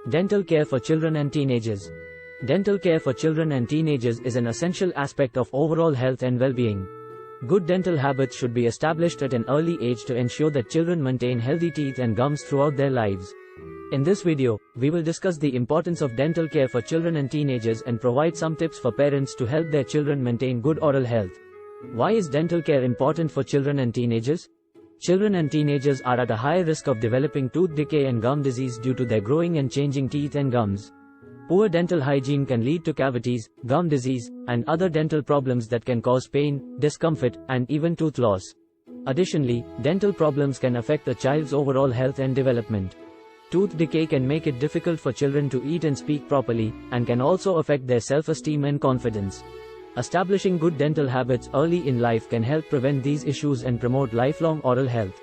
Dental care for children and teenagers. Dental care for children and teenagers is an essential aspect of overall health and well-being. Good dental habits should be established at an early age to ensure that children maintain healthy teeth and gums throughout their lives. In this video, we will discuss the importance of dental care for children and teenagers and provide some tips for parents to help their children maintain good oral health. Why is dental care important for children and teenagers? Children and teenagers are at a higher risk of developing tooth decay and gum disease due to their growing and changing teeth and gums. Poor dental hygiene can lead to cavities, gum disease, and other dental problems that can cause pain, discomfort, and even tooth loss. Additionally, dental problems can affect a child's overall health and development. Tooth decay can make it difficult for children to eat and speak properly, and can also affect their self-esteem and confidence. Establishing good dental habits early in life can help prevent these issues and promote lifelong oral health.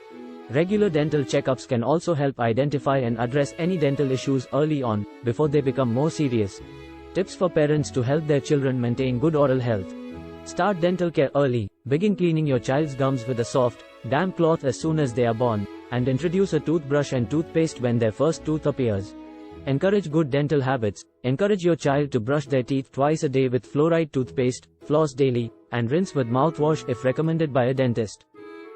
Regular dental checkups can also help identify and address any dental issues early on, before they become more serious. Tips for parents to help their children maintain good oral health. Start dental care early. Begin cleaning your child's gums with a soft, damp cloth as soon as they are born, and introduce a toothbrush and toothpaste when their first tooth appears. Encourage good dental habits. Encourage your child to brush their teeth twice a day with fluoride toothpaste, floss daily, and rinse with mouthwash if recommended by a dentist.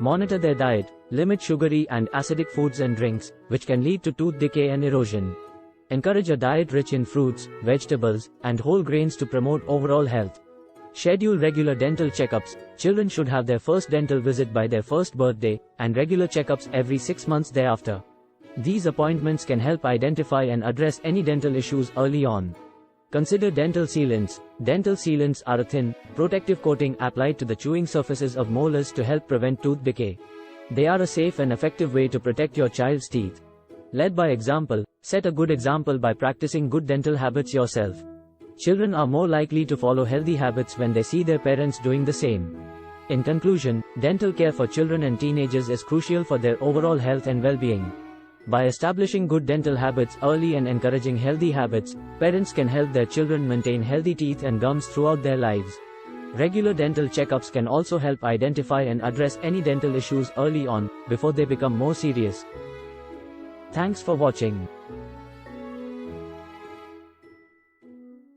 Monitor their diet. Limit sugary and acidic foods and drinks, which can lead to tooth decay and erosion. Encourage a diet rich in fruits, vegetables, and whole grains to promote overall health. Schedule regular dental checkups. Children should have their first dental visit by their first birthday, and regular checkups every 6 months thereafter. These appointments can help identify and address any dental issues early on. Consider dental sealants. Dental sealants are a thin, protective coating applied to the chewing surfaces of molars to help prevent tooth decay. They are a safe and effective way to protect your child's teeth. Led by example, set a good example by practicing good dental habits yourself. Children are more likely to follow healthy habits when they see their parents doing the same. In conclusion, dental care for children and teenagers is crucial for their overall health and well-being. By establishing good dental habits early and encouraging healthy habits, parents can help their children maintain healthy teeth and gums throughout their lives. Regular dental checkups can also help identify and address any dental issues early on, before they become more serious. Thanks for watching.